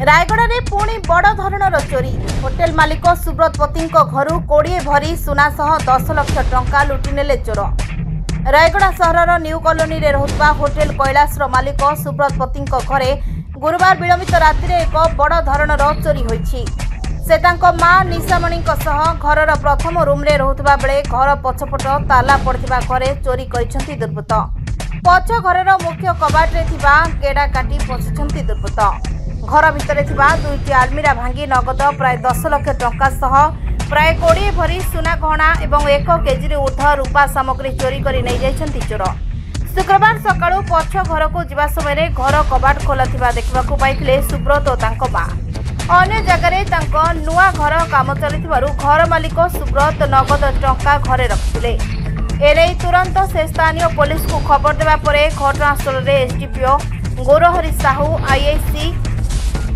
रायगड़ा रे पुणी बड़ धरणर चोरी। होटेल मालिक सुब्रत पति घर 20 भरी सुना सह 10 लाख टंका लुटिनेले चोर। रायगड़ा सहरर न्यू कॉलोनी रे रहुतबा होटेल कैलाश मालिक सुब्रत पति घरे गुरुवार विलंबित राति एक बड़ धरणर चोरी होईछि। से तांको मां निशामणि सह घरर प्रथम रूम रे रहुतबा बेले घर पछपट ताला पड़िथिबा घरे चोरी करिसंती दुर्बृत्त। पछ घरर मुख्य कबाट रे थिबा केडा काटी पसिसंती दुर्बृत्त। घर भितर थिबा दुईटी आलमीरा भांगी नगद प्राय 10 लाख टंका सह प्राय 20 भरी सुना गहना एवं 1 केजी ऊर्ध रूपा सामग्री चोरी कर नहीं जाइछंती चोर। शुक्रवार सकाळु पछ घर को जिबा समय घर कबाट खोला थिबा देखबाकू पाइथिले सुब्रत और तांको मां। अन्य जगह तांको नुआ घर काम चलिथिबारु घर मालिक सुब्रत नगद टंका घरे रखिथिले। एने तुरंत से स्थानीय पुलिस को खबर देबा परे घटनास्थल रे एसडीपीओ गौरहरी साहू आईआईसी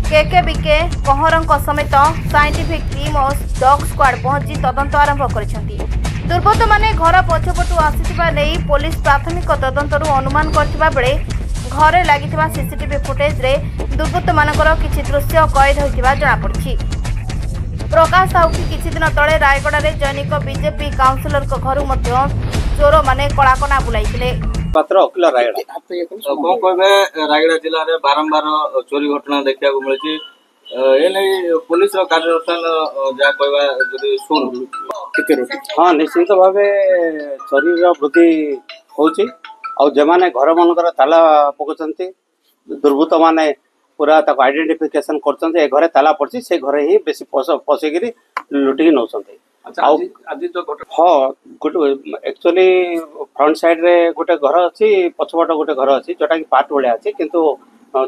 केकेबीके कहरंक समेत साइंटिफिक टीम और डॉग स्क्वाड पहुंची तदंत आरंभ करिसेंती। दुर्बृत्त माने घर पछपटु आसीथिबा नेई पुलिस प्राथमिक तदंतरु अनुमान करथिबा बेले घरे लागिथिबा सीसीटीवी फुटेज रे दुर्बृत्त मानकर किछि दृश्य कैद होइथिबा जणा पड़छि। प्रकाश साहू किछि दिन तळे रायगड़ा रे जैनिक बीजेपी काउंसिलर को घर मध्य चोर माने कଳାକନା बुलाइथिले। पात्र अखिल रायगड़ा कौन कहबे रायगड़ा जिले में बारंबार चोरी घटना देखा मिली पुलिस कार्यानुष्ठान जहाँ कहवा शुणु। हाँ निश्चित भाव चोरी वृद्धि होची आने घर मानकर ताला पकाउछंती दुर्बृत्त माने पूरा आइडेंटिफिकेशन कर घरे ताला पड़ी से घरे ही बेसी पशिकी लुटिकी नौछंती। हाँ गोटे एक्चुअली फ्रंट साइड रे गोटे घर अच्छी पछपट गोटे घर अच्छी जोटा कि पार्ट भाया अच्छी किंतु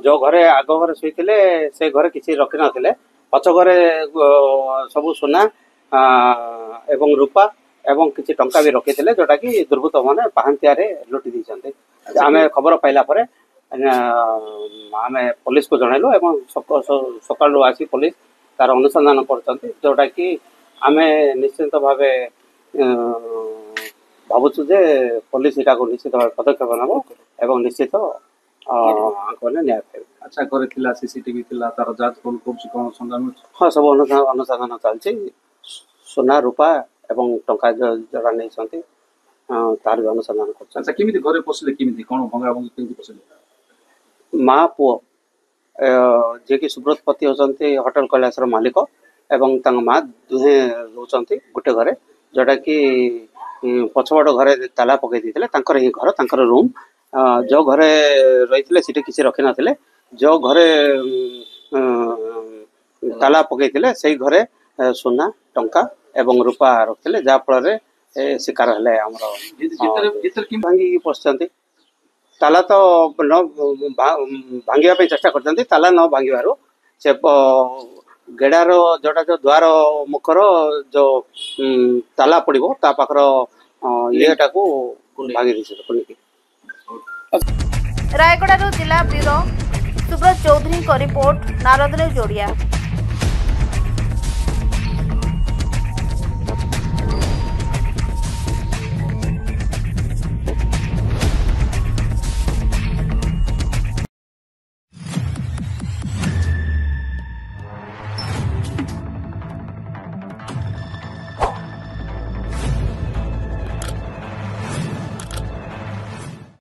जो घरे आग घरे शोते से घरे किसी रखी नथिले पछ घरे सब सुना एवं रूपा एवं किसी टंका भी रखी जोटा कि दुर्बृत्त माने पाहांतिया लुटि देइछन्ते। आमे खबर पाइला परे आमे पुलिस को जनइलु एवं सकाळु आसी पुलिस तार अनुसंधान करछन्ते जोटा कि आमे निश्चित भाव भावुँ जे पुलिस यहाँ को निश्चित भाव पदक्षेप नब एवं निश्चित न्याय पाइबे। अच्छा करे सीसीटीवी तार जांच कौन संधान। हाँ सब अनुसंधान चलती सोना रूपा एवं टंका जरा नहीं तार भी अनुसंधान कर। अच्छा केमिति घरे पसिले केमिति कोन भंगा भंगी केमिति पसिले माँ पुओ जे कि सुब्रत पति होचंती होटल कैलाश मालिक एवं माँ दुहे रोचंती गोटे घरे जोटा कि पछपट घरे ताला पकई देते ही घर तांकर रूम जो घरे रही सीटे किसी रखी नथिले जो घरे ताला पकई से घरे सोना टंका एवं रूपा रखते जहाँ फल शिकार हेले भांगी पशुंट ताला तो न भांगे चेष्टा करते ताला न भांगार से गेड़ार जोटा जो द्वार मुखर जो ताला पड़ो ता पाखर येटा को भांगी दी। रायगड़ा जिला ब्यूरो सुब्रत चौधरी को रिपोर्ट नारद जोड़िया।